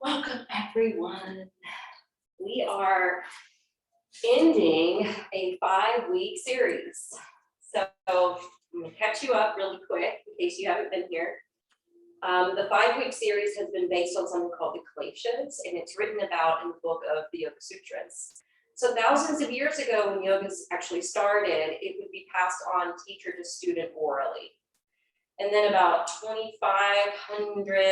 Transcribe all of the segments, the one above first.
Welcome, everyone. We are ending a 5-week series. So I'm going to catch you up really quick in case you haven't been here. The 5-week series has been based on something called the Kleshas, and it's written about in the book of the Yoga Sutras. So thousands of years ago, when yoga actually started, it would be passed on teacher to student orally. And then about 2,500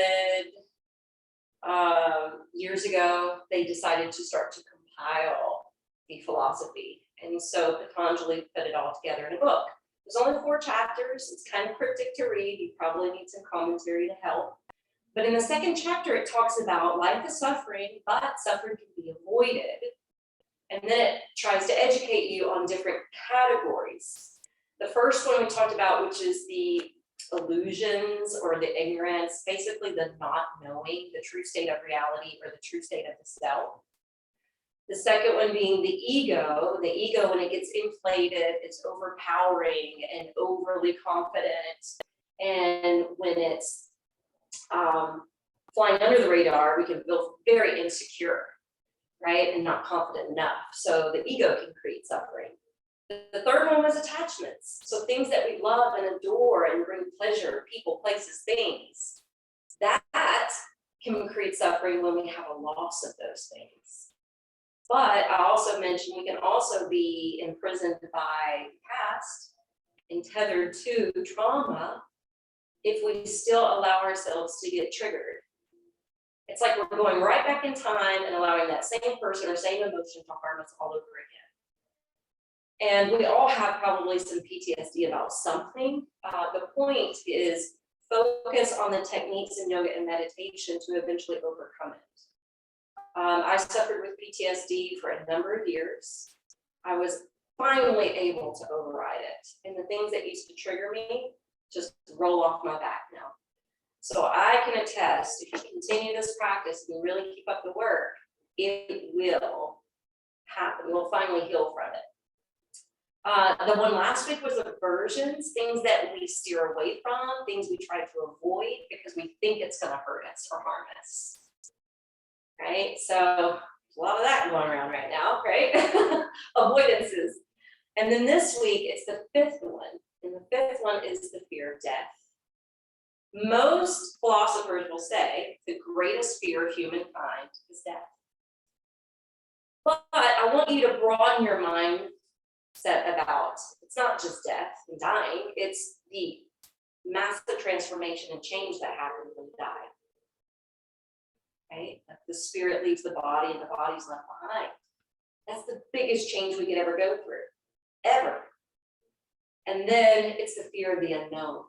years ago, they decided to start to compile the philosophy. And so Patanjali put it all together in a book. There's only 4 chapters. It's kind of cryptic to read. You probably need some commentary to help. But in the 2nd chapter, it talks about life is suffering, but suffering can be avoided. And then it tries to educate you on different categories. The first one we talked about, which is the illusions or the ignorance, basically the not knowing the true state of reality or the true state of the self. The second one being the ego. The ego, when it gets inflated, it's overpowering and overly confident. And when it's flying under the radar, we can feel very insecure, right? And not confident enough. So the ego can create suffering. The third one was attachments. So things that we love and adore and bring pleasure, people, places, things. That can create suffering when we have a loss of those things. But I also mentioned we can also be imprisoned by past and tethered to trauma if we still allow ourselves to get triggered. It's like we're going right back in time and allowing that same person or same emotion to harm us all over again. And we all have probably some PTSD about something. The point is focus on the techniques in yoga and meditation to eventually overcome it. I suffered with PTSD for a number of years. I was finally able to override it. And the things that used to trigger me just roll off my back now. So I can attest, if you continue this practice and really keep up the work, it will happen. You'll finally heal from it. The one last week was aversions, things that we steer away from, things we try to avoid because we think it's going to hurt us or harm us. Right? So a lot of that going around right now, right? Avoidances. And then this week, it's the 5th one. And the 5th one is the fear of death. Most philosophers will say the greatest fear of humankind is death. But I want you to broaden your mindset about it's not just death and dying, it's the massive transformation and change that happens when you die. Right? Like the spirit leaves the body and the body's left behind. That's the biggest change we could ever go through, ever. And then it's the fear of the unknown.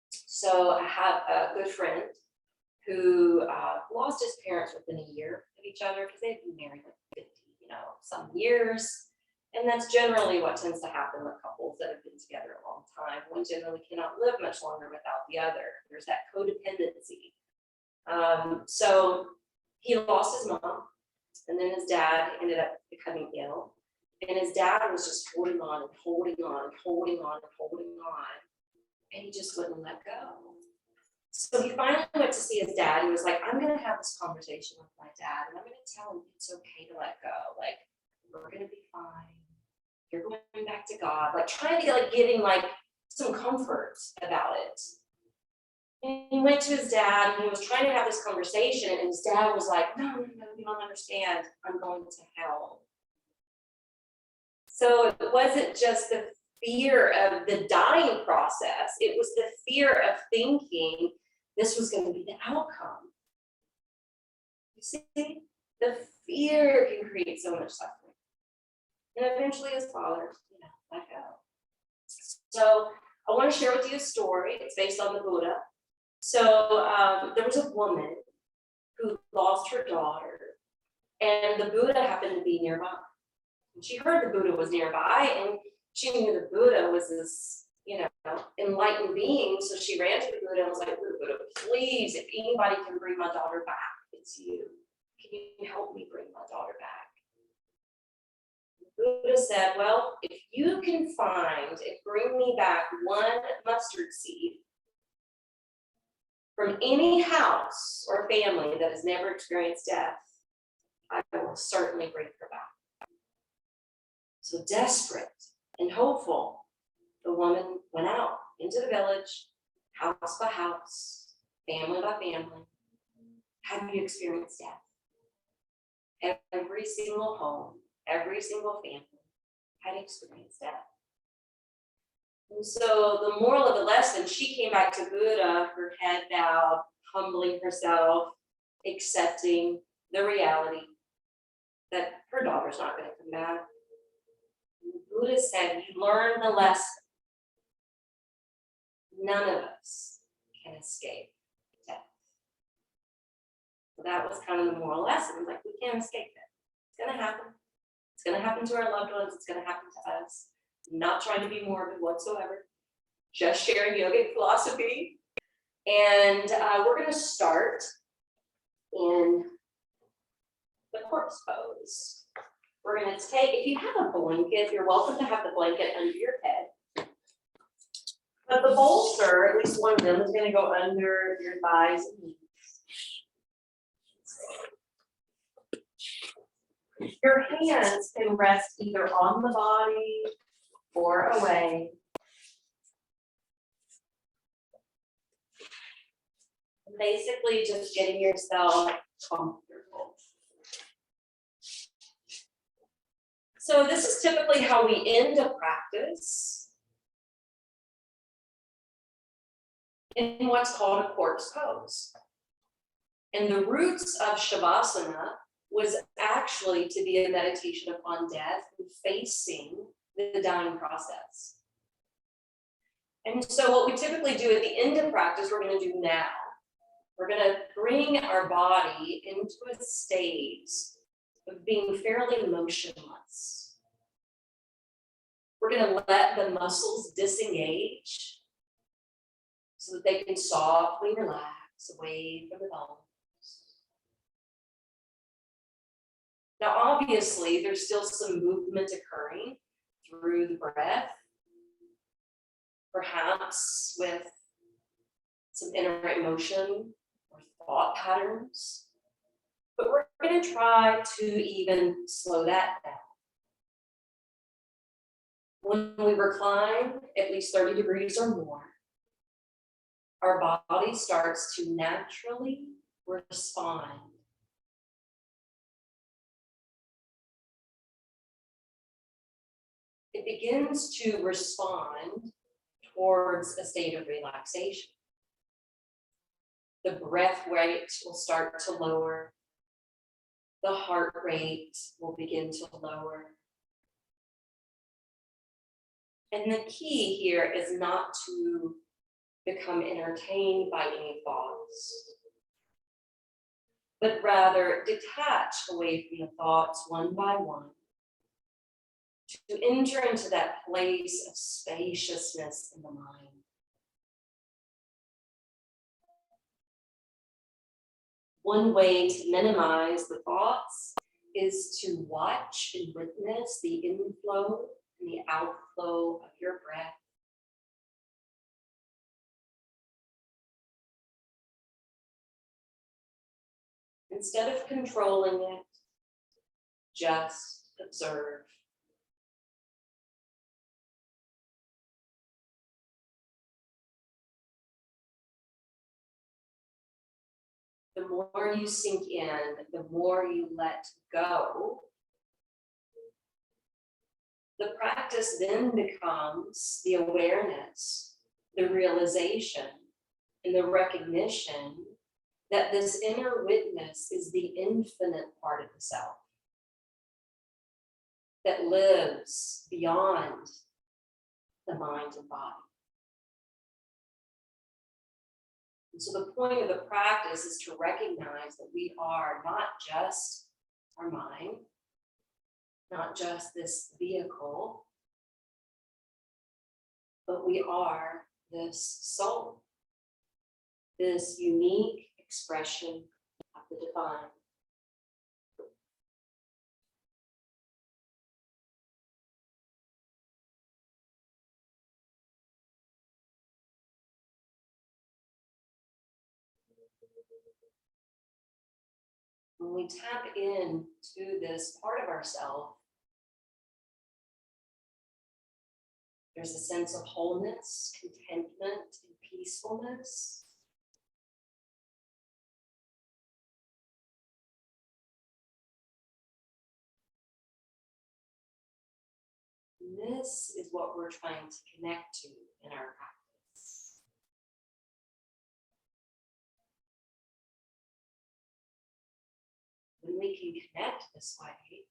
So I have a good friend who lost his parents within a year of each other because they've been married like 50, some years. And that's generally what tends to happen with couples that have been together a long time. One generally cannot live much longer without the other. There's that codependency. So he lost his mom, and then his dad ended up becoming ill. And his dad was just holding on and holding on and holding on and holding on. And he just wouldn't let go. So he finally went to see his dad. He was like, I'm going to have this conversation with my dad, and I'm going to tell him it's okay to let go. Like, we're going to be fine. You're going back to God. Like, trying to get, giving, some comfort about it. And he went to his dad, and he was trying to have this conversation, and his dad was like, no, you don't understand. I'm going to hell. So it wasn't just the fear of the dying process. It was the fear of thinking this was going to be the outcome. You see, the fear can create so much suffering. And eventually his father, let go. So I want to share with you a story. It's based on the Buddha. So there was a woman who lost her daughter, and the Buddha happened to be nearby. And she heard the Buddha was nearby, and she knew the Buddha was this, enlightened being. So she ran to the Buddha and was like, Buddha, please, if anybody can bring my daughter back, it's you. Can you help me bring my daughter back? The Buddha said, well, if you can find and bring me back one mustard seed, from any house or family that has never experienced death, I will certainly bring her back. So desperate and hopeful, the woman went out into the village, house by house, family by family. Have you experienced death? Every single home, every single family had experienced death. And so the moral of the lesson, she came back to Buddha, her head bowed, humbling herself, accepting the reality that her daughter's not going to come back. And the Buddha said, you learn the lesson. None of us can escape death. So that was kind of the moral lesson. Like, we can't escape it. It's going to happen. It's going to happen to our loved ones. It's going to happen to us. I'm not trying to be morbid whatsoever. Just sharing yogic philosophy. And we're going to start in the corpse pose. We're going to take, if you have a blanket, you're welcome to have the blanket under your head. But the bolster, at least one of them, is going to go under your thighs and knees. Your hands can rest either on the body or away. Basically, just getting yourself comfortable. So this is typically how we end a practice in what's called a corpse pose. And the roots of Shavasana was actually to be a meditation upon death and facing the dying process. And so what we typically do at the end of practice, we're going to do now. We're going to bring our body into a state of being fairly motionless. We're going to let the muscles disengage so that they can softly relax away from the bones. Now, obviously, there's still some movement occurring through the breath, perhaps with some inner emotion or thought patterns, but we're going to try to even slow that down. When we recline at least 30 degrees or more, our body starts to naturally respond. It begins to respond towards a state of relaxation. The breath rate will start to lower. The heart rate will begin to lower. And the key here is not to become entertained by any thoughts, but rather detach away from the thoughts one by one, to enter into that place of spaciousness in the mind. One way to minimize the thoughts is to watch and witness the inflow and the outflow of your breath. Instead of controlling it, just observe. The more you sink in, the more you let go. The practice then becomes the awareness, the realization, and the recognition that this inner witness is the infinite part of the self that lives beyond the mind and body. And so the point of the practice is to recognize that we are not just our mind, not just this vehicle, but we are this soul, this unique expression of the divine. When we tap into this part of ourselves, there's a sense of wholeness, contentment, and peacefulness. And this is what we're trying to connect to in our practice. When we can connect this way,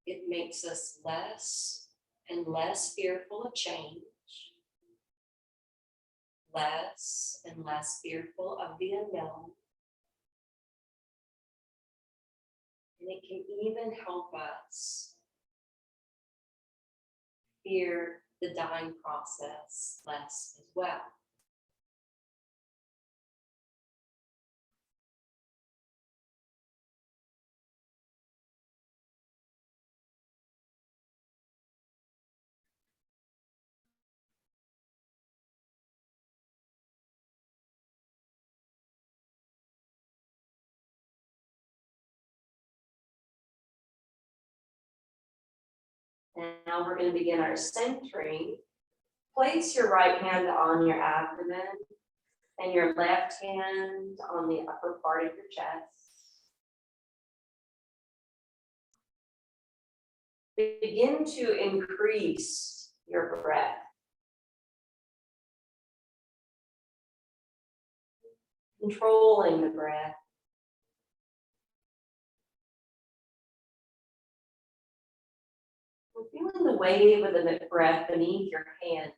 it makes us less and less fearful of change, less and less fearful of the unknown. And it can even help us fear the dying process less as well. Now we're going to begin our centering. Place your right hand on your abdomen and your left hand on the upper part of your chest. Begin to increase your breath. Controlling the breath. Feeling the wave of the breath beneath your hands.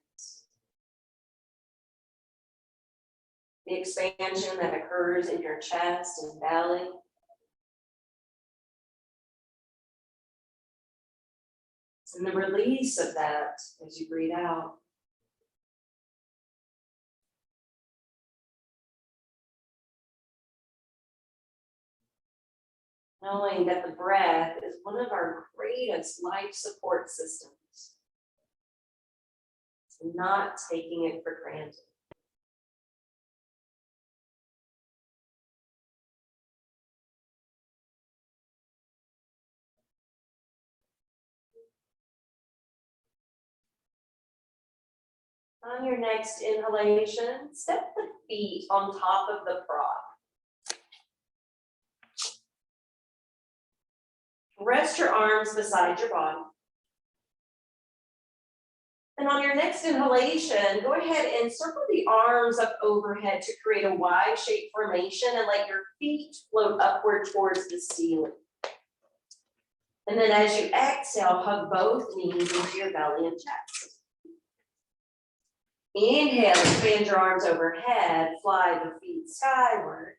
The expansion that occurs in your chest and belly. And the release of that as you breathe out. Knowing that the breath is one of our greatest life support systems. So not taking it for granted. On your next inhalation, step the feet on top of the prop. Rest your arms beside your body. And on your next inhalation, go ahead and circle the arms up overhead to create a Y-shaped formation and let your feet float upward towards the ceiling. And then as you exhale, hug both knees into your belly and chest. Inhale, expand your arms overhead, fly the feet skyward.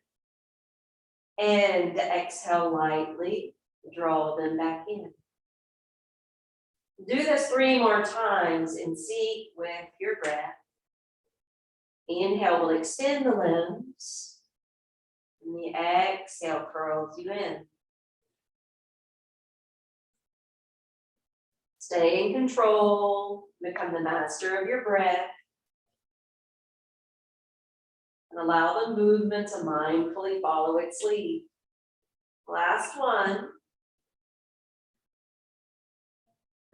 And exhale lightly, draw them back in. Do this 3 more times in sync with your breath. Inhale will extend the limbs. And the exhale curls you in. Stay in control, become the master of your breath. And allow the movement to mindfully follow its lead. Last one.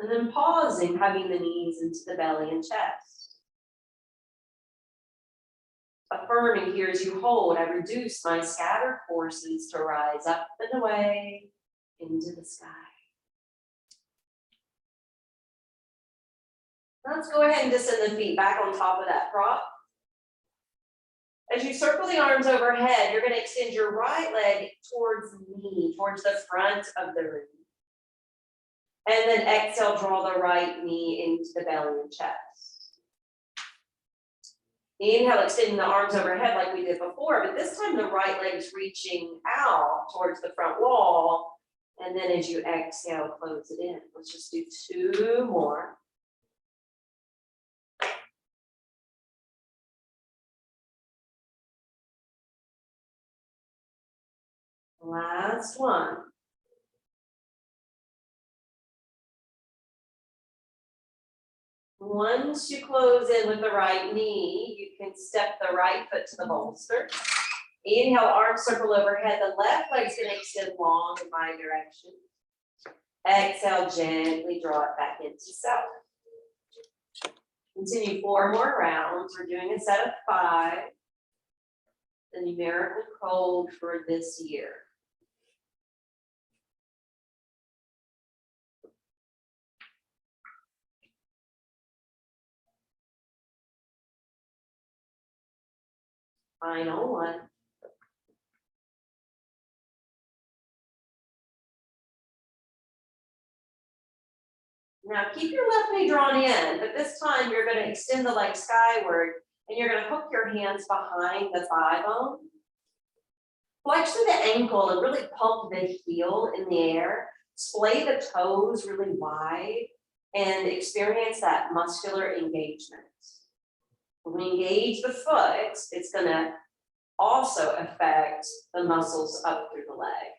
And then pausing, hugging the knees into the belly and chest. Affirming here as you hold, I reduce my scattered forces to rise up and away into the sky. Let's go ahead and descend the feet back on top of that prop. As you circle the arms overhead, you're going to extend your right leg towards the knee, towards the front of the room. And then exhale, draw the right knee into the belly and chest. Inhale, extending the arms overhead like we did before, but this time the right leg is reaching out towards the front wall. And then as you exhale, close it in. Let's just do 2 more. Last one. Once you close in with the right knee, you can step the right foot to the bolster. Inhale, arms circle overhead. The left leg's gonna extend long in my direction. Exhale, gently draw it back into self. Continue 4 more rounds. We're doing a set of 5. The numerical code for this year. Final one. Now keep your left knee drawn in, but this time you're going to extend the leg skyward and you're going to hook your hands behind the thigh bone. Flex through the ankle and really pump the heel in the air. Splay the toes really wide and experience that muscular engagement. When we engage the foot, it's going to also affect the muscles up through the leg.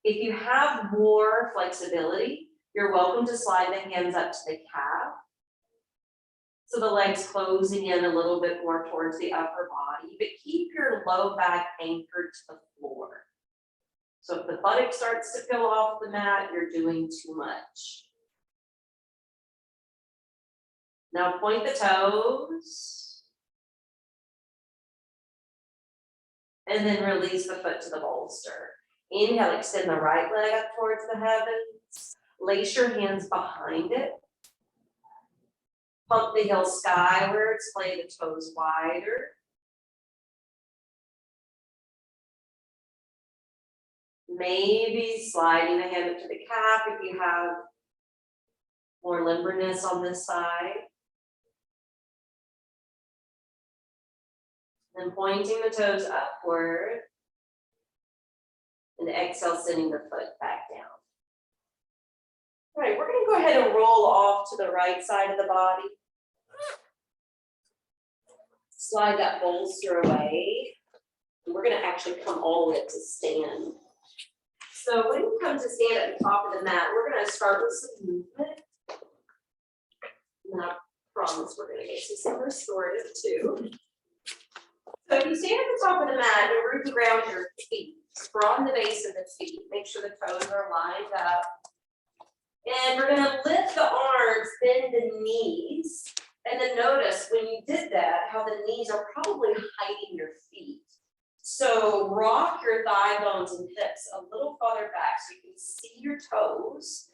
If you have more flexibility, you're welcome to slide the hands up to the calf. So the legs closing in a little bit more towards the upper body, but keep your low back anchored to the floor. So if the buttock starts to peel off the mat, you're doing too much. Now point the toes. And then release the foot to the bolster. Inhale, extend the right leg up towards the heavens. Lace your hands behind it. Pump the heel skyward, splay the toes wider. Maybe sliding the hand up to the calf if you have more limberness on this side. Then pointing the toes upward. And exhale, sending the foot back down. All right, we're going to go ahead and roll off to the right side of the body. Slide that bolster away. And we're going to actually come all the way up to stand. So when you come to stand at the top of the mat, we're going to start with some movement. And I promise we're going to get to some restorative too. So if you stand at the top of the mat and root around your feet, sprawl the base of the feet, make sure the toes are lined up. And we're going to lift the arms, bend the knees, and then notice when you did that, how the knees are probably hiding your feet. So rock your thigh bones and hips a little farther back so you can see your toes.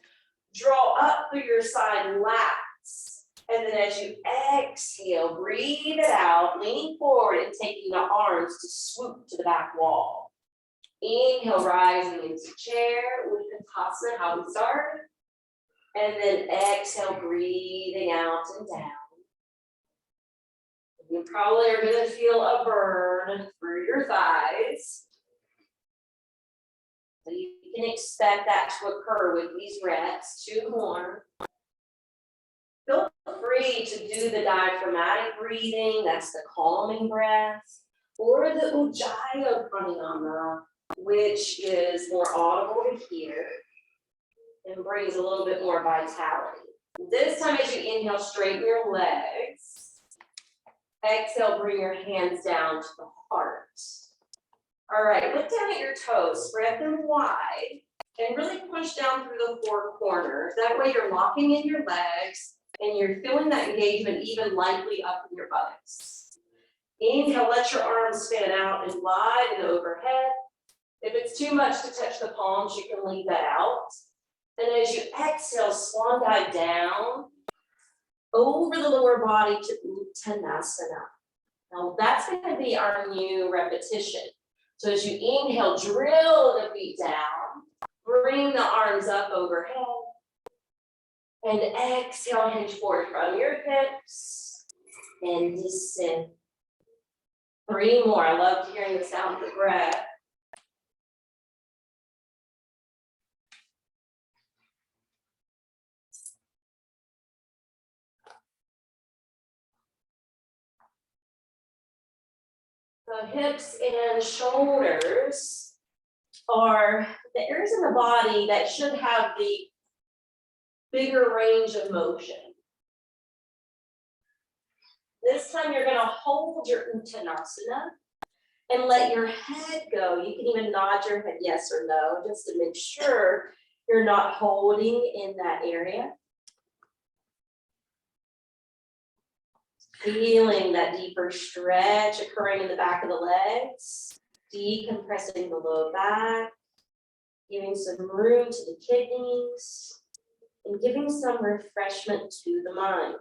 Draw up through your side lats. And then as you exhale, breathe it out, leaning forward and taking the arms to swoop to the back wall. Inhale, rising into chair, Uttanasana, how we start. And then exhale, breathing out and down. You probably are going to feel a burn through your thighs. So you can expect that to occur with these reps. 2 more. Feel free to do the diaphragmatic breathing, that's the calming breath, or the Ujjayi pranayama, which is more audible to hear and brings a little bit more vitality. This time as you inhale, straighten your legs. Exhale, bring your hands down to the heart. All right, look down at your toes, spread them wide, and really push down through the 4 corners. That way you're locking in your legs, and you're feeling that engagement even lightly up in your buttocks. Inhale, let your arms fan out and glide and overhead. If it's too much to touch the palms, you can leave that out. And as you exhale, swan dive down over the lower body to Uttanasana. Now that's going to be our new repetition. So as you inhale, drill the feet down, bring the arms up overhead, and exhale, hinge forward from your hips, and descend. 3 more. I love hearing the sound of the breath. The hips and shoulders are the areas in the body that should have the bigger range of motion. This time you're going to hold your Uttanasana And let your head go. You can even nod your head yes or no, just to make sure you're not holding in that area. Feeling that deeper stretch occurring in the back of the legs, decompressing the low back, giving some room to the kidneys, and giving some refreshment to the mind.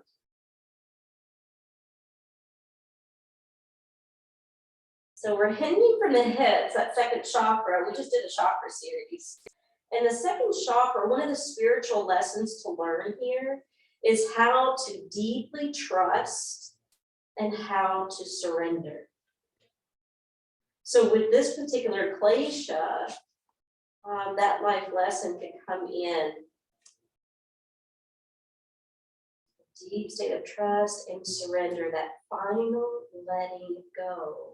So we're hinging from the hips, that second chakra. We just did a chakra series. And the second chakra, one of the spiritual lessons to learn here is how to deeply trust and how to surrender. So with this particular Klesha, that life lesson can come in. Deep state of trust and surrender, that final letting go.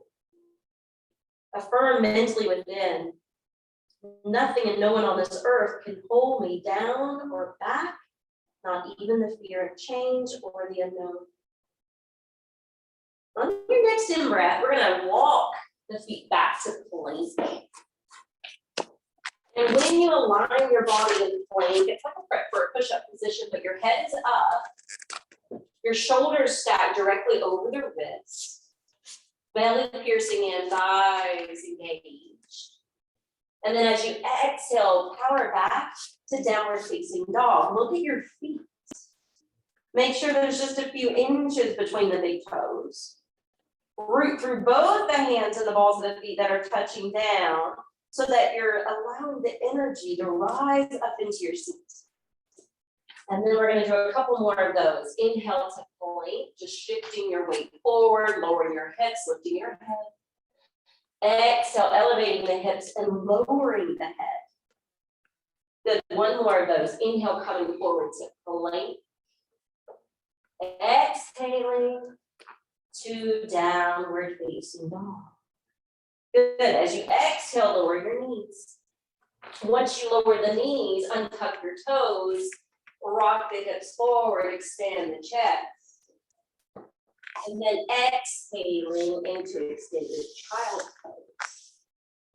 Affirm mentally within, nothing and no one on this earth can hold me down or back, not even the fear of change or the unknown. On your next in-breath, we're gonna walk the feet back to plank. And when you align your body in plank, it's like a prep for a push-up position, but your head is up, your shoulders stacked directly over the wrists. Belly piercing in, thighs engaged. And then as you exhale, power back to downward facing dog. Look at your feet. Make sure there's just a few inches between the big toes. Root through both the hands and the balls of the feet that are touching down so that you're allowing the energy to rise up into your seat. And then we're going to do a couple more of those. Inhale to plank, just shifting your weight forward, lowering your hips, lifting your head. Exhale, elevating the hips and lowering the head. Good. One more of those. Inhale, coming forward to plank. Exhaling to downward facing dog. Good. As you exhale, lower your knees. Once you lower the knees, untuck your toes. Rock the hips forward, extend the chest. And then exhaling into extended child pose.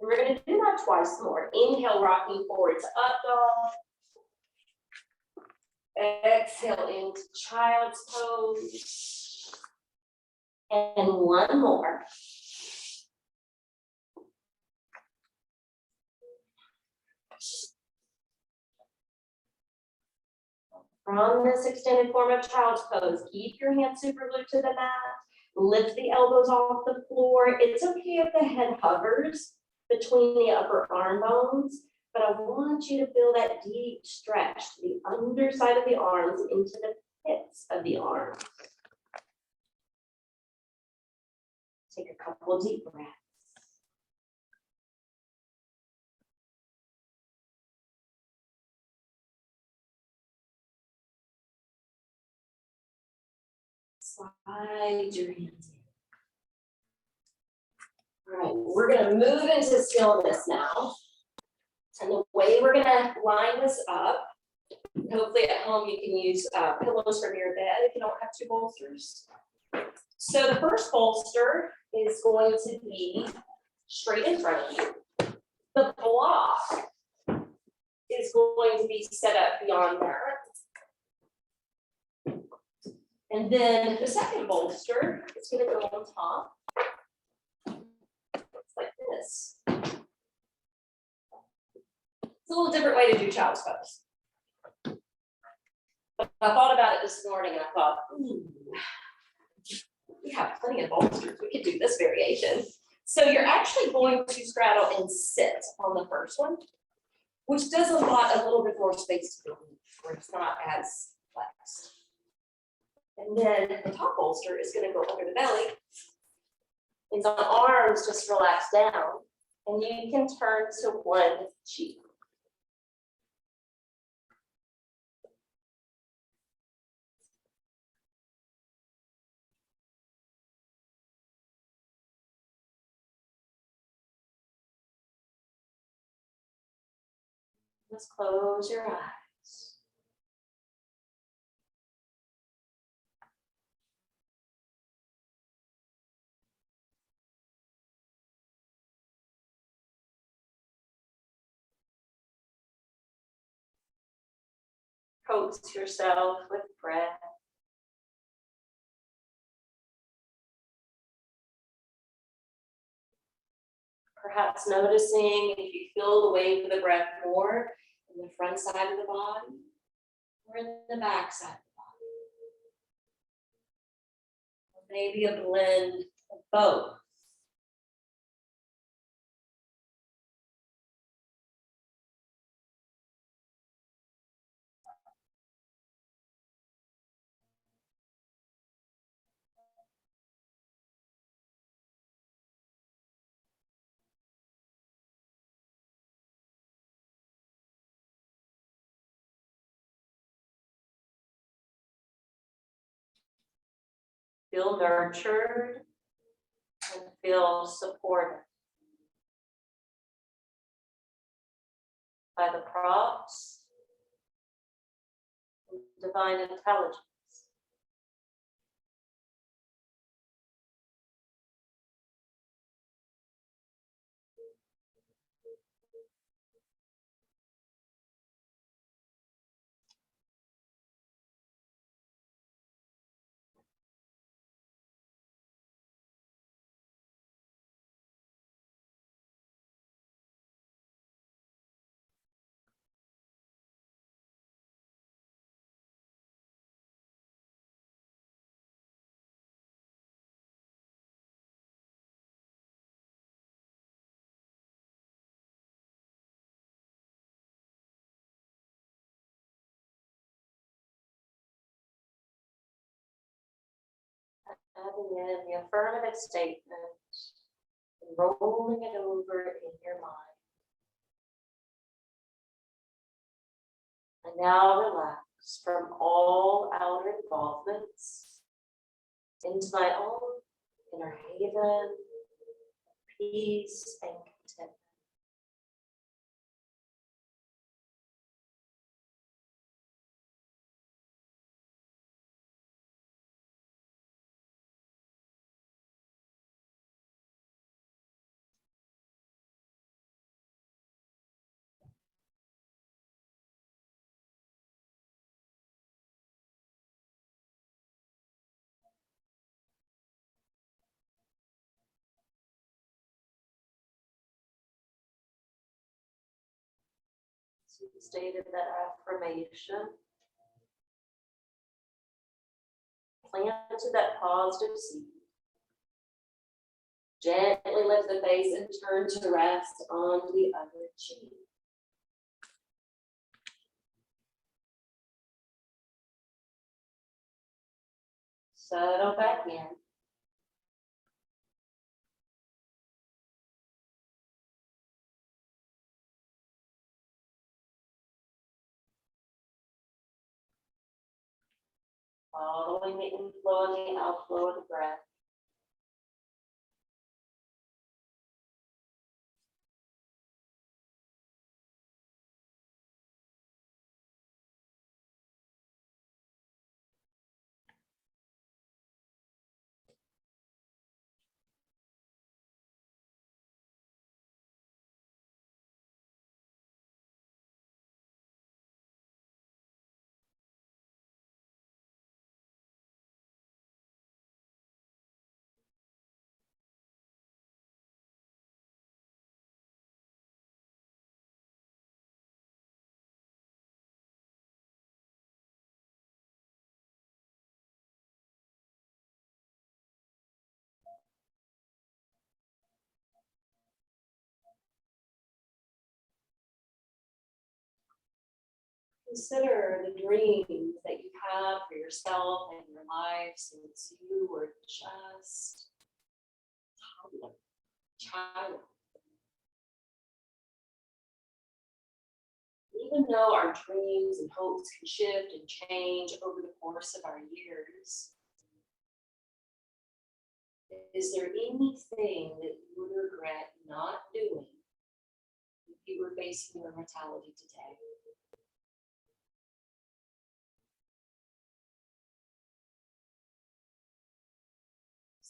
And we're going to do that twice more. Inhale, rocking forward to up dog. Exhale into child's pose. And one more. From this extended form of child's pose, keep your hands super glued to the mat. Lift the elbows off the floor. It's okay if the head hovers between the upper arm bones, but I want you to feel that deep stretch to the underside of the arms into the pits of the arms. Take a couple deep breaths. Slide your hands in. All right, we're going to move into stillness now. And the way we're going to line this up, hopefully at home you can use pillows from your bed if you don't have two bolsters. So the first bolster is going to be straight in front of you. The block is going to be set up beyond that. And then the second bolster is going to go on top. It's like this. It's a little different way to do child's pose. But I thought about it this morning and I thought, we have plenty of bolsters. We could do this variation. So you're actually going to straddle and sit on the first one, which does a little bit more space to the knee, where it's not as flexed. And then the top bolster is going to go under the belly. And the arms just relax down. And you can turn to one cheek. Just close your eyes. Coax yourself with breath. Perhaps noticing if you feel the wave of the breath more in the front side of the body or in the back side of the body. Or maybe a blend of both. Feel nurtured and feel supported by the props of divine intelligence. Adding in the affirmative statement and rolling it over in your mind. And now relax from all outer involvements into my own inner haven, peace and contentment. So you stated that affirmation. Planted that positive seed. Gently lift the face and turn to rest on the other cheek. Settle back in. Following the inflow and the outflow of the breath. Consider the dreams that you have for yourself and your life since you were just a child. Even though our dreams and hopes can shift and change over the course of our years, is there anything that you would regret not doing if you were facing your mortality today?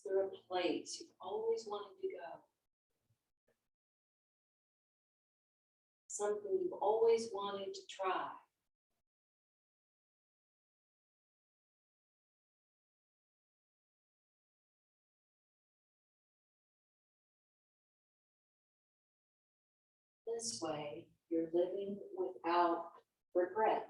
Is there a place you've always wanted to go? Something you've always wanted to try? this way, you're living without regret.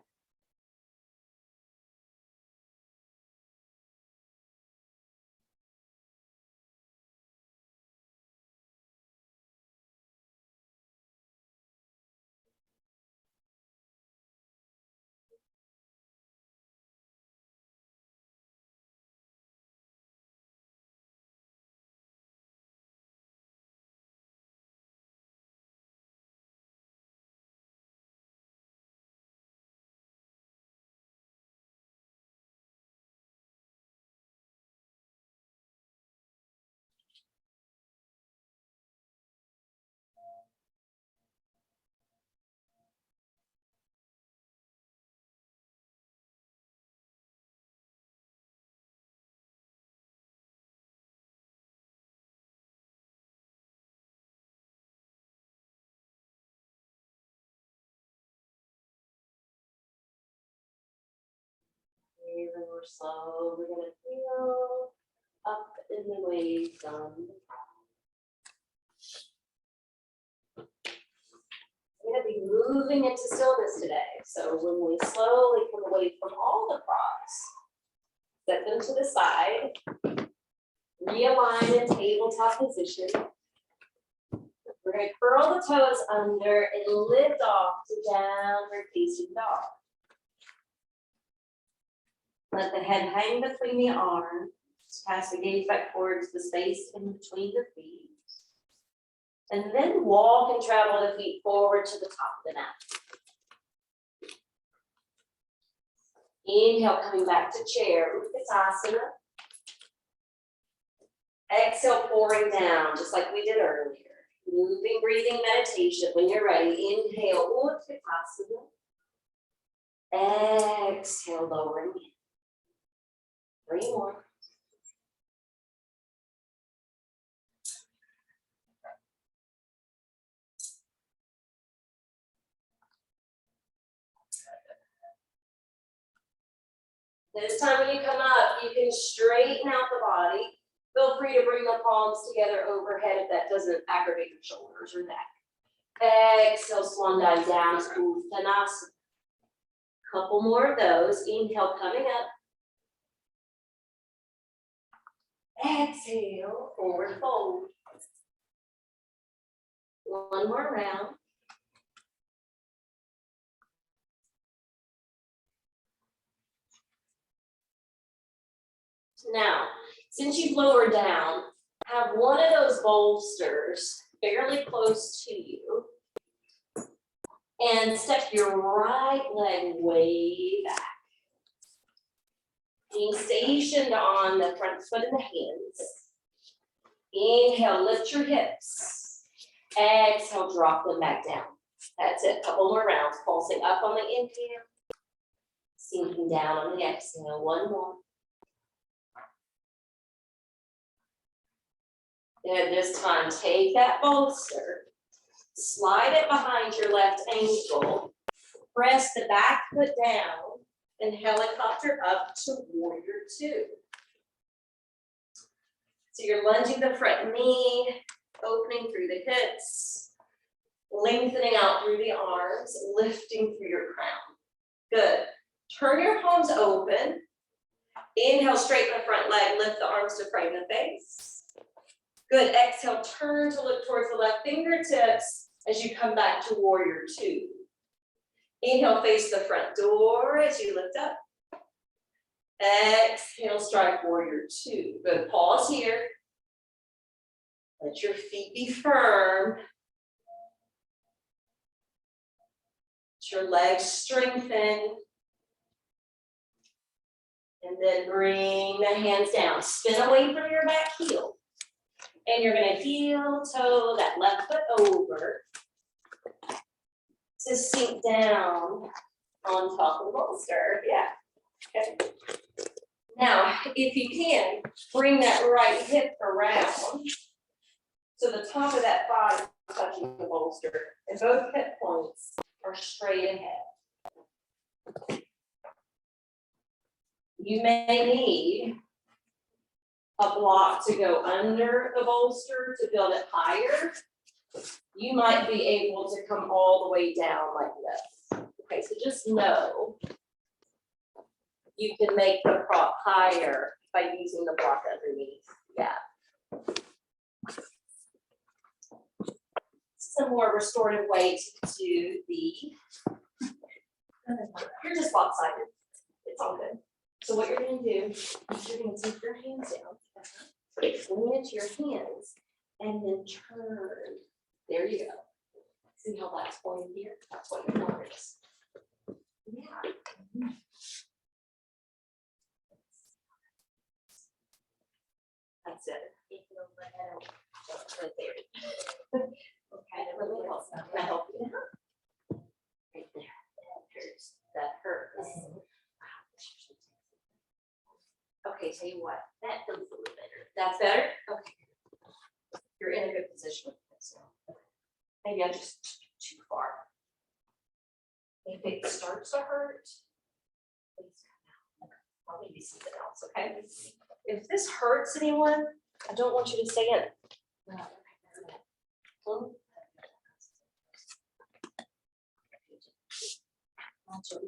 And we're slowly going to feel up and away from the cross. We're going to be moving into stillness today. So when we slowly come away from all the props, set them to the side, realign in tabletop position. We're going to curl the toes under and lift off to downward facing dog. Let the head hang between the arms. Pass the gaze back towards the space in between the feet. And then walk and travel the feet forward to the top of the mat. Inhale, coming back to chair, Uttanasana. Exhale, pouring down, just like we did earlier. Moving, breathing meditation. When you're ready, inhale, Uttanasana. Exhale, lowering. 3 more. This time when you come up, you can straighten out the body. Feel free to bring the palms together overhead if that doesn't aggravate your shoulders or neck. Exhale, swan dive down to Uttanasana. Couple more of those. Inhale, coming up. Exhale, forward fold. 1 more round. Now, since you've lowered down, have one of those bolsters fairly close to you and step your right leg way back. Being stationed on the front foot and the hands. Inhale, lift your hips. Exhale, drop them back down. That's it, couple more rounds. Pulsing up on the inhale. Sinking down on the exhale, 1 more. And this time, take that bolster, slide it behind your left ankle, press the back foot down, and helicopter up to warrior 2. So you're lunging the front knee, opening through the hips, lengthening out through the arms, lifting through your crown. Good. Turn your palms open. Inhale, straighten the front leg, lift the arms to frame the face. Good, exhale, turn to look towards the left fingertips as you come back to warrior 2. Inhale, face the front door as you lift up. Exhale, strike warrior 2. Good, pause here. Let your feet be firm. Let your legs strengthen. And then bring the hands down. Spin away from your back heel. And you're going to heel toe that left foot over to sink down on top of the bolster. Yeah. Okay. Now, if you can, bring that right hip around so the top of that thigh is touching the bolster, and both hip points are straight ahead. You may need a block to go under the bolster to build it higher. you might be able to come all the way down like this. Okay, so just know you can make the prop higher by using the block underneath. Yeah. Some more restorative way to do the, you're just lopsided. It's all good. So what you're gonna do is you're gonna take your hands down, lean into your hands, and then turn. There you go. See how that's going here? That's what you want. Yeah. That's it. Right there. Okay, let me help. Can I help you? Right there. That hurts. That hurts. Okay, tell you what, that feels a little better. That's better? Okay. You're in a good position with this now. Maybe I just took it too far. If it starts to hurt, please come out. I'll maybe something else, okay? If this hurts anyone, I don't want you to stay in it. You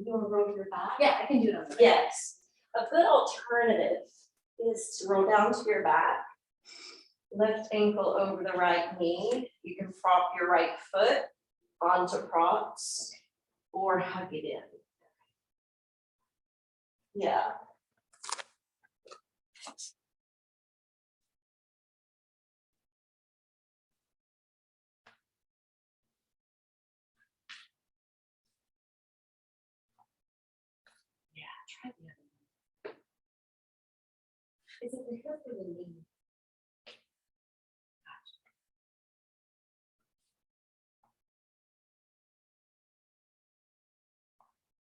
want to roll your back? Yeah, I can do it on the. Yes. A good alternative is to roll down to your back, left ankle over the right knee. You can prop your right foot onto props or hug it in. Yeah. Yeah, try the other one. Is it the hip or the knee?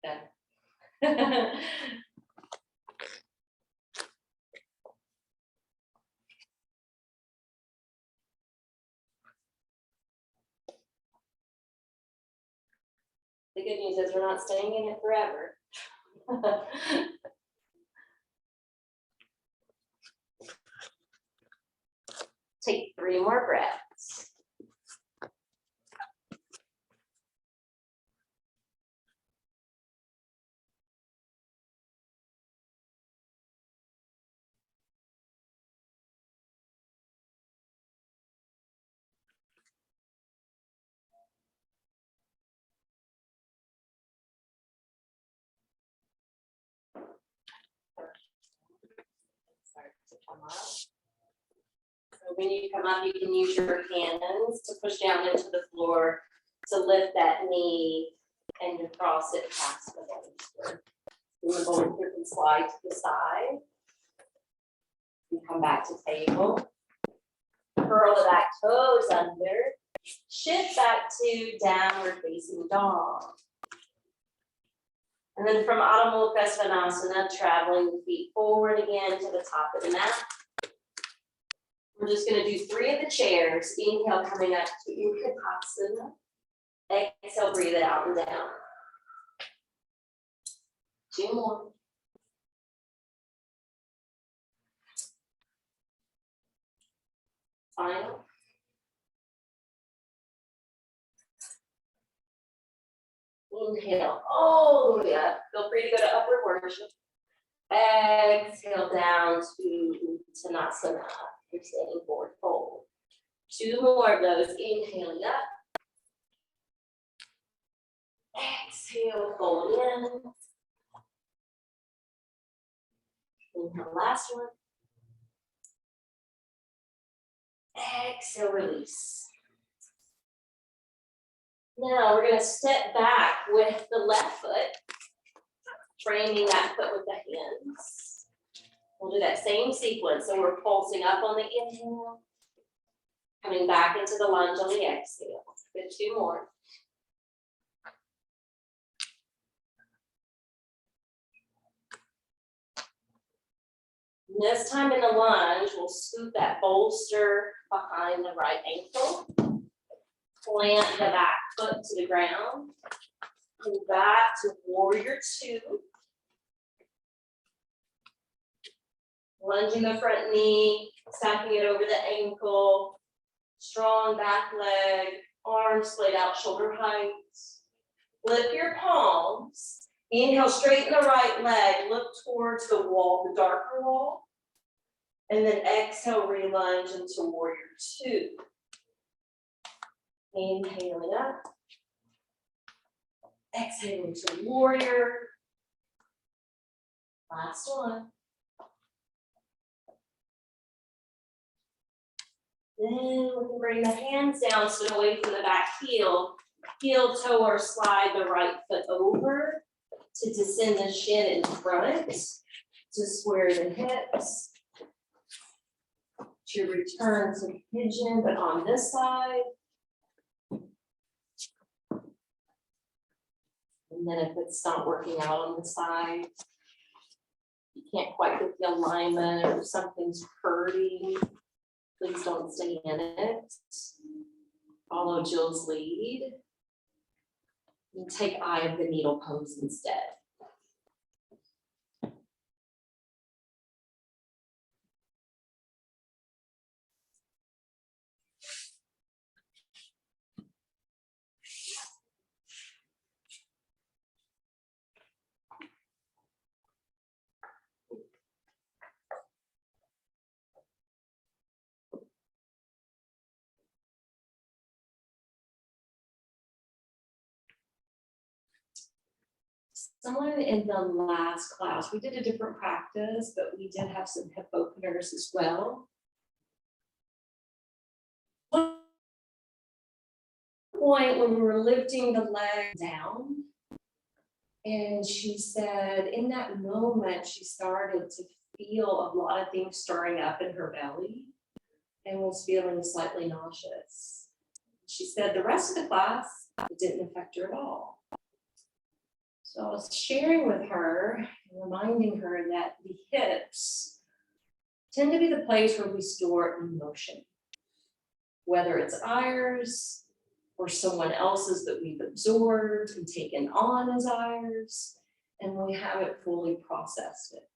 Good. The good news is we're not staying in it forever. Take 3 more breaths. Start to come up. So when you come up, you can use your hands to push down into the floor to lift that knee and to cross it past the bolster. And the bolster can slide to the side. You come back to table. Curl the back toes under. Shift back to downward facing dog. And then from Adho Mukha Svanasana, traveling the feet forward again to the top of the mat. We're just going to do 3 of the chairs. Inhale, coming up to Uttanasana. Exhale, breathe it out and down. 2 more. Final. Inhale all the way up. Feel free to go to upward worship. Exhale down to Uttanasana. You're standing forward fold. 2 more of those. Inhaling up. Exhale, fold in. Inhale, last one. Exhale, release. Now we're going to step back with the left foot, framing that foot with the hands. We'll do that same sequence. So we're pulsing up on the inhale, coming back into the lunge on the exhale. Good, 2 more. This time in the lunge, we'll scoop that bolster behind the right ankle. Plant the back foot to the ground. Move back to warrior 2. Lunging the front knee, stacking it over the ankle. Strong back leg, arms splayed out shoulder height. Lift your palms. Inhale, straighten the right leg, look towards the wall, the darker wall. And then exhale, re-lunge into warrior two. Inhaling up. Exhaling to warrior. Last one. Then we can bring the hands down, sit away from the back heel. Heel toe or slide the right foot over to descend the shin in front, to square the hips. To return to pigeon, but on this side. And then if it's not working out on the side, you can't quite get the alignment or something's hurting, please don't stay in it. Follow Jill's lead. And take eye of the needle pose instead. Someone in the last class, we did a different practice, but we did have some hip openers as well. One point when we were lifting the leg down, and she said in that moment, she started to feel a lot of things stirring up in her belly and was feeling slightly nauseous. She said the rest of the class, it didn't affect her at all. So I was sharing with her, reminding her that the hips tend to be the place where we store emotion, whether it's ours or someone else's that we've absorbed and taken on as ours, and we haven't fully processed it.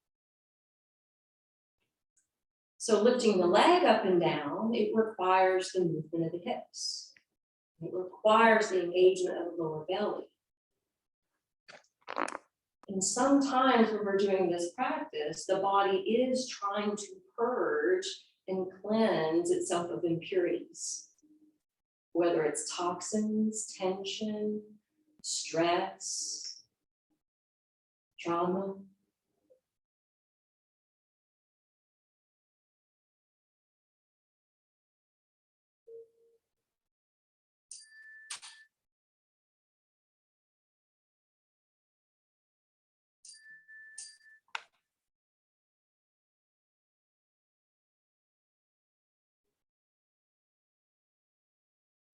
So lifting the leg up and down, it requires the movement of the hips. It requires the engagement of the lower belly. And sometimes when we're doing this practice, the body is trying to purge and cleanse itself of impurities, whether it's toxins, tension, stress, trauma.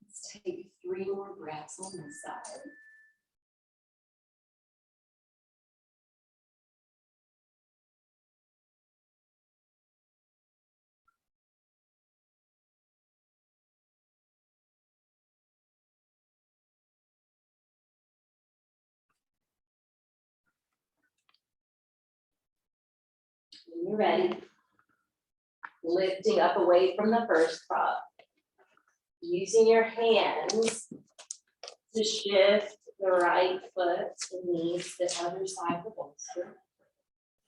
Let's take 3 more breaths on this side. When you're ready, lifting up away from the first prop, using your hands to shift the right foot and knee to the other side of the bolster.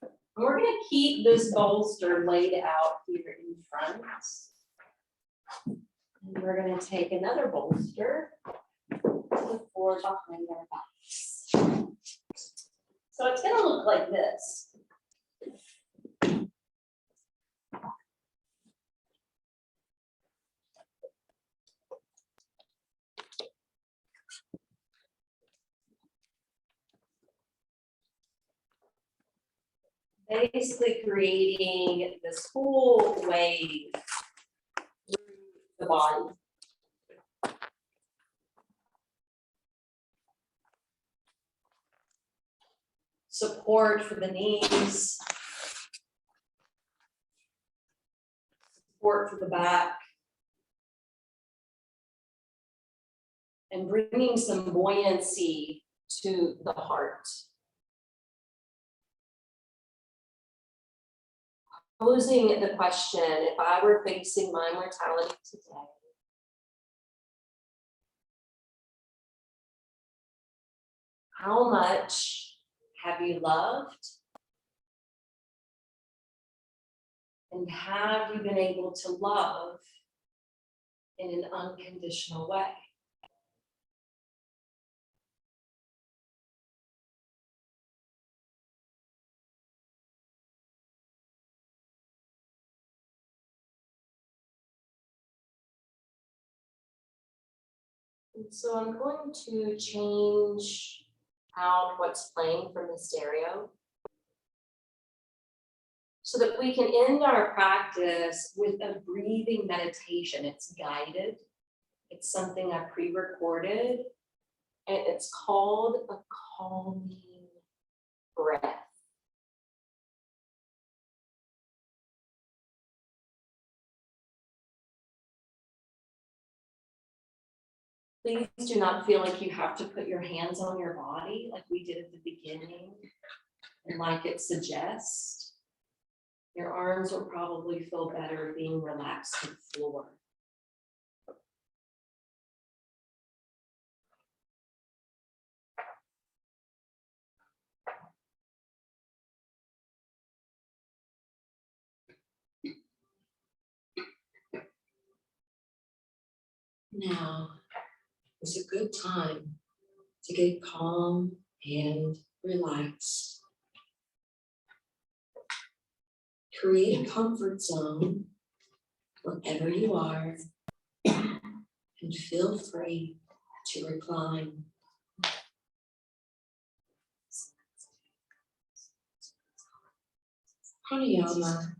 And we're going to keep this bolster laid out here in front. And we're going to take another bolster to the floor behind our backs. So it's going to look like this. Basically creating this whole wave through the body. Support for the knees. Support for the back. And bringing some buoyancy to the heart. Posing the question, if I were facing my mortality today, How much have you loved? And have you been able to love in an unconditional way? And so I'm going to change out what's playing from the stereo so that we can end our practice with a breathing meditation. It's guided. It's something I pre-recorded, and it's called a calming breath. Please do not feel like you have to put your hands on your body like we did at the beginning and like it suggests. Your arms will probably feel better being relaxed to the floor. Now is a good time to get calm and relaxed. Create a comfort zone wherever you are and feel free to recline. Pranayama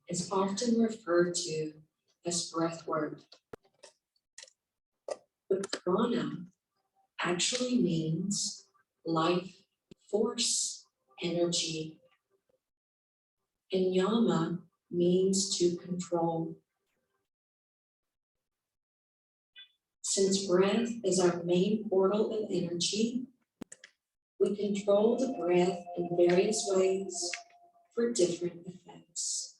is often referred to as breath work. But prana actually means life, force, energy. And yama means to control. Since breath is our main portal of energy, we control the breath in various ways for different effects.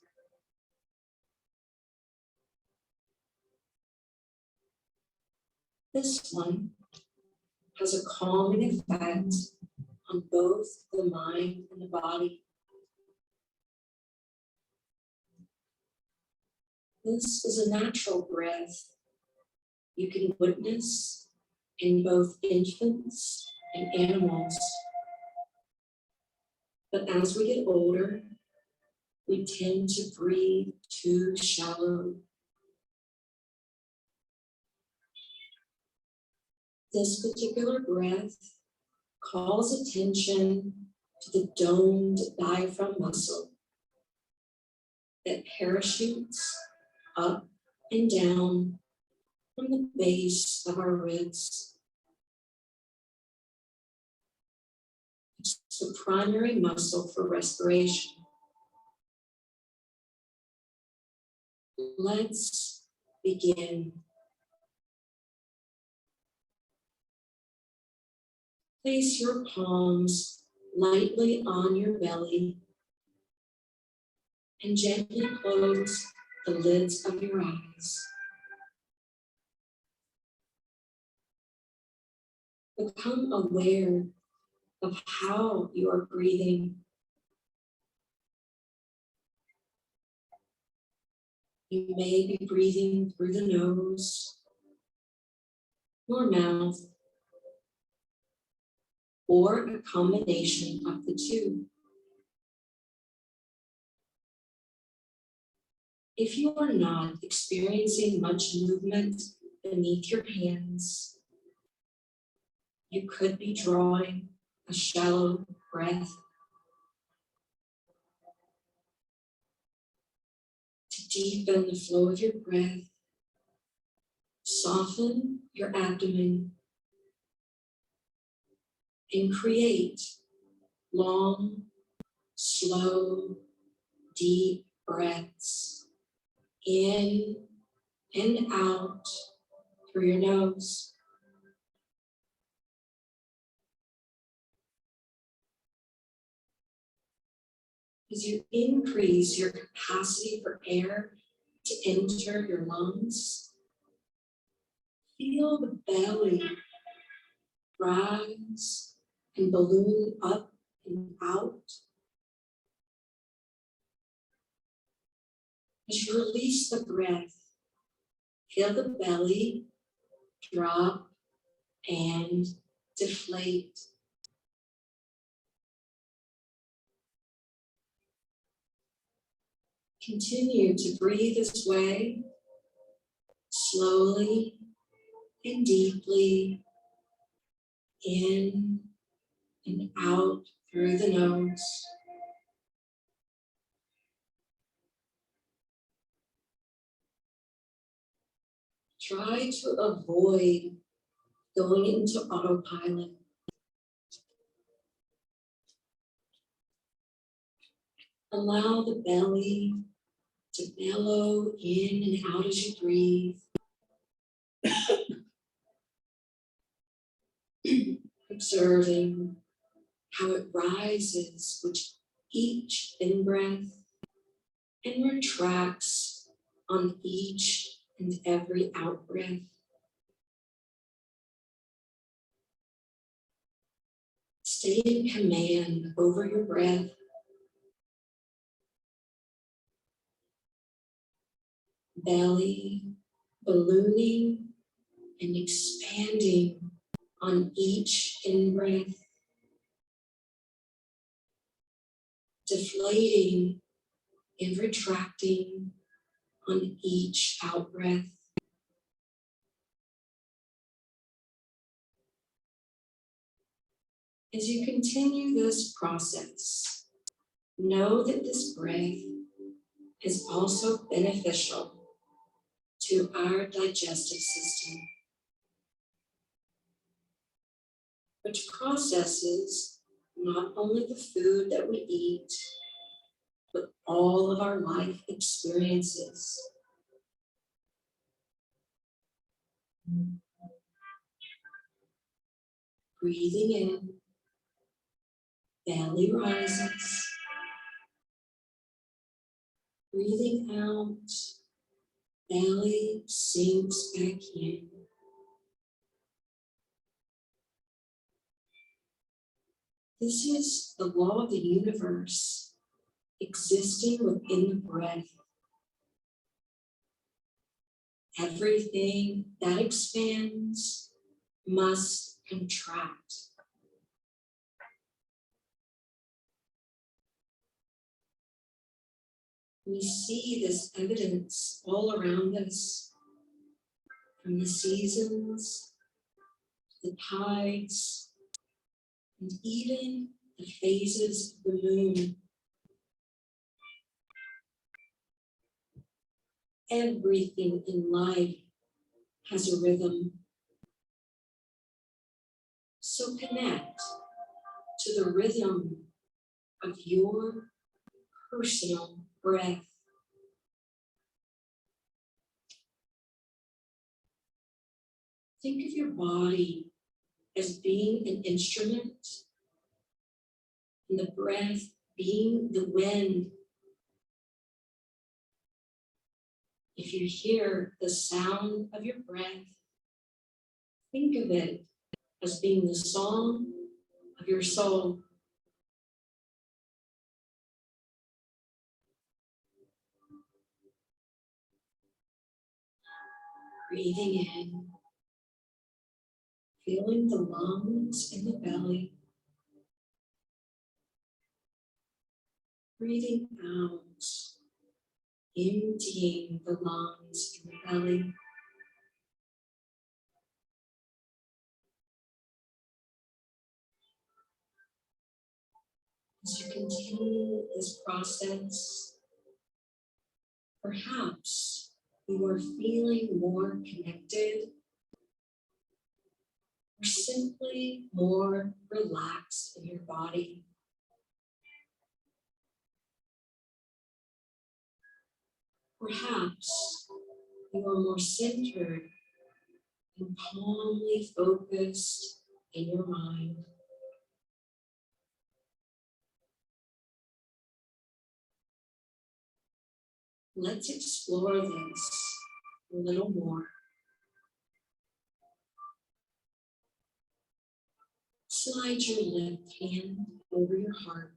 This one has a calming effect on both the mind and the body. This is a natural breath you can witness in both infants and animals. But as we get older, we tend to breathe too shallow. This particular breath calls attention to the domed diaphragm muscle that parachutes up and down from the base of our ribs. It's the primary muscle for respiration. Let's begin. Place your palms lightly on your belly and gently close the lids of your eyes. Become aware of how you are breathing. You may be breathing through the nose or mouth, or a combination of the two. If you are not experiencing much movement beneath your hands, you could be drawing a shallow breath. To deepen the flow of your breath, soften your abdomen and create long, slow, deep breaths in and out through your nose. As you increase your capacity for air to enter your lungs, feel the belly rise and balloon up and out. As you release the breath, feel the belly drop and deflate. Continue to breathe this way, slowly and deeply, in and out through the nose. Try to avoid going into autopilot. Allow the belly to bellow in and out as you breathe. Observing how it rises with each in-breath and retracts on each and every out-breath. Stay in command over your breath. Belly ballooning and expanding on each in-breath. Deflating and retracting on each out-breath. As you continue this process, know that this breath is also beneficial to our digestive system, which processes not only the food that we eat, but all of our life experiences. Breathing in, belly rises. Breathing out, belly sinks back in. This is the law of the universe existing within the breath. Everything that expands must contract. We see this evidence all around us, from the seasons, the tides, and even the phases of the moon. Everything in life has a rhythm. So connect to the rhythm of your personal breath. Think of your body as being an instrument, and the breath being the wind. If you hear the sound of your breath, think of it as being the song of your soul. Breathing in, feeling the lungs in the belly. Breathing out, emptying the lungs in the belly. As you continue this process, perhaps you are feeling more connected or simply more relaxed in your body. Perhaps you are more centered and calmly focused in your mind. Let's explore this a little more. Slide your left hand over your heart.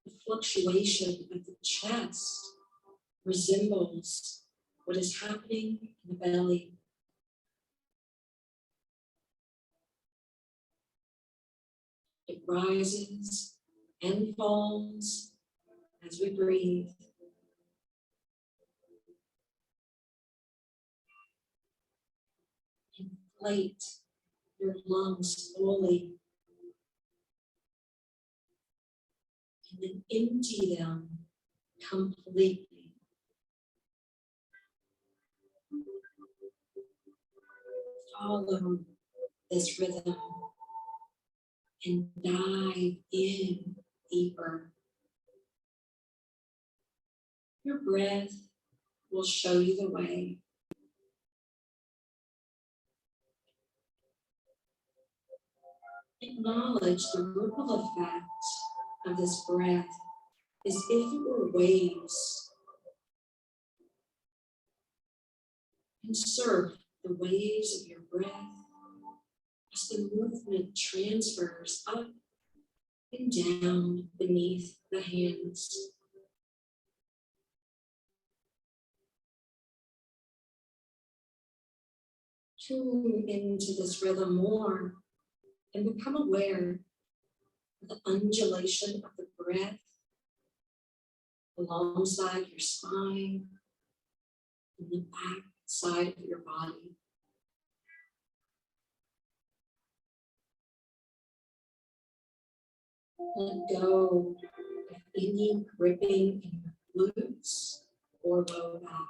The fluctuation of the chest resembles what is happening in the belly. It rises and falls as we breathe. Inflate your lungs fully and then empty them completely. Follow this rhythm and dive in deeper. Your breath will show you the way. Acknowledge the ripple effect of this breath as if it were waves. And surf the waves of your breath as the movement transfers up and down beneath the hands. Tune into this rhythm more and become aware of the undulation of the breath alongside your spine and the back side of your body. Let go of any gripping in your glutes or low back.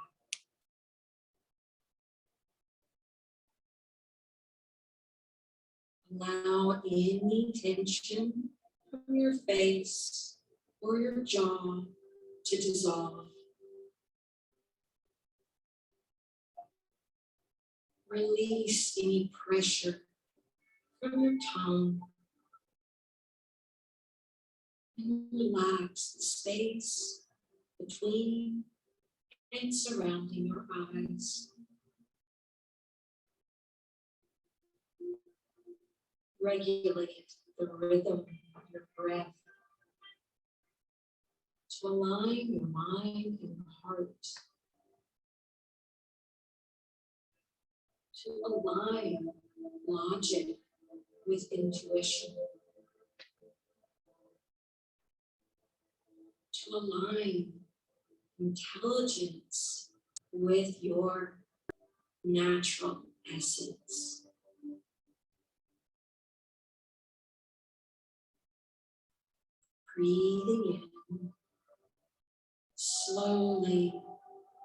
Allow any tension from your face or your jaw to dissolve. Release any pressure from your tongue and relax the space between and surrounding your eyes. Regulate the rhythm of your breath to align your mind and your heart, to align logic with intuition, to align intelligence with your natural essence. Breathing in slowly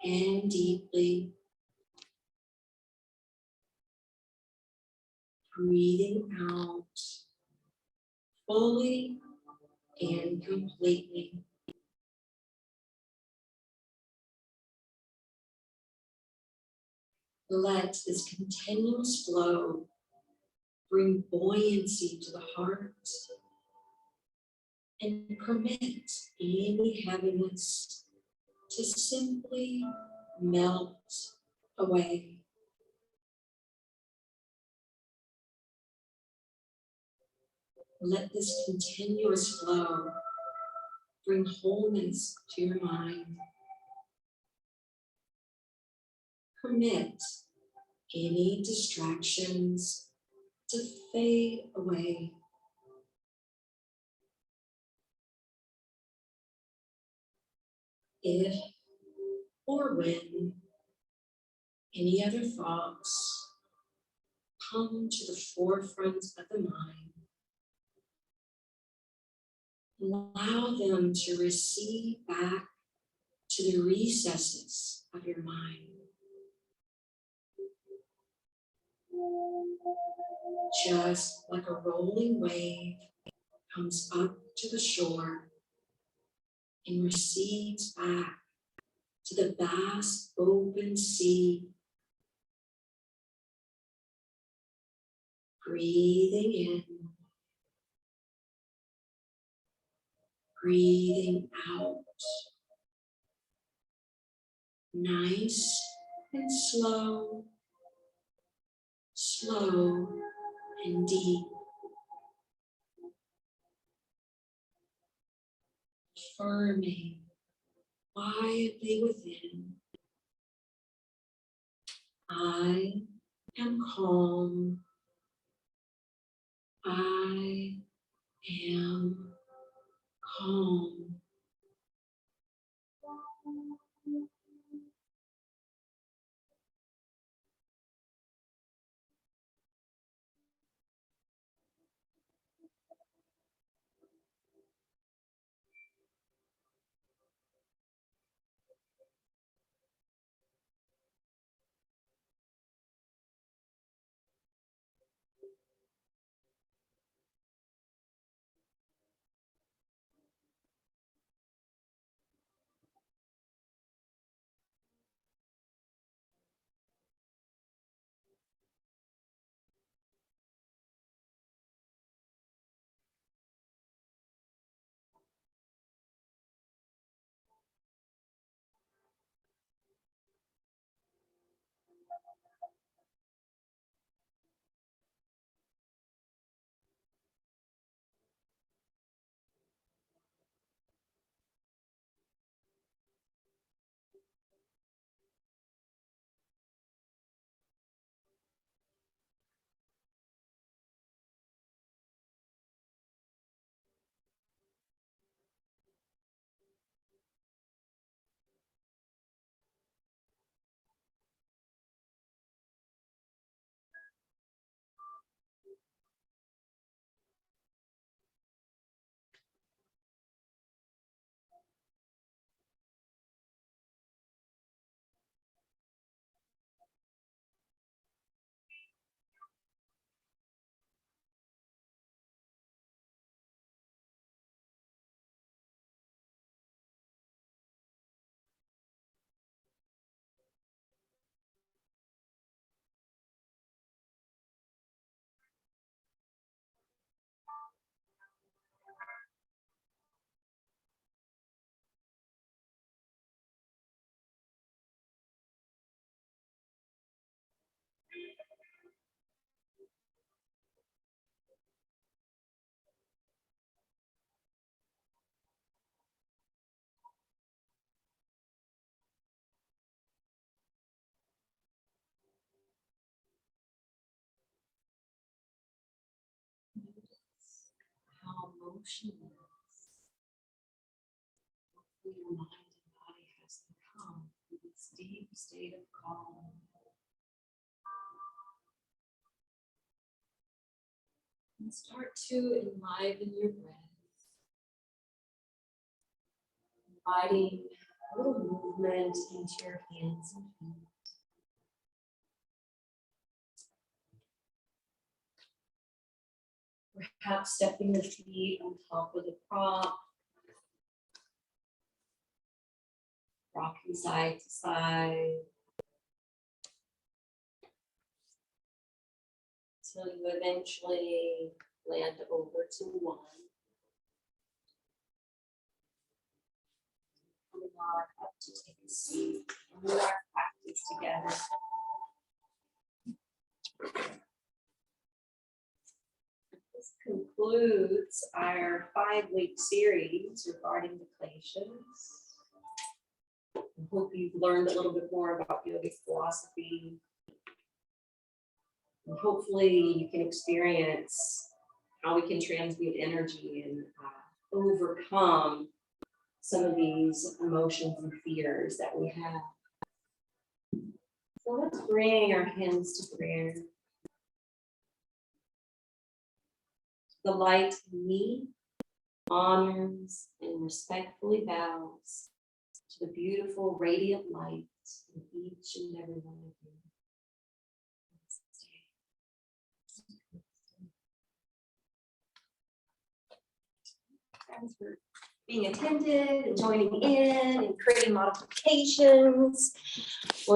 and deeply. Breathing out fully and completely. Let this continuous flow bring buoyancy to the heart and permit any heaviness to simply melt away. Let this continuous flow bring wholeness to your mind. Permit any distractions to fade away. If or when any other thoughts come to the forefront of the mind, allow them to recede back to the recesses of your mind. Just like a rolling wave comes up to the shore and recedes back to the vast open sea. Breathing in, breathing out. Nice and slow slow and deep. Affirming quietly within, I am calm. I am calm. How motionless your mind and body has become in this deep state of calm. And start to enliven your breath, inviting a little movement into your hands and feet. Perhaps stepping the feet on top of the prop, rocking side to side, until you eventually land over to one. Coming on up to take a seat and we are practice together. This concludes our 5-week series regarding the Kleshas. I hope you've learned a little bit more about yogic philosophy. And hopefully you can experience how we can transmute energy and overcome some of these emotions and fears that we have. So let's bring our hands to prayer. The light in me honors and respectfully bows to the beautiful radiant light in each and every one of you. Thanks for being attentive and joining in and creating modifications.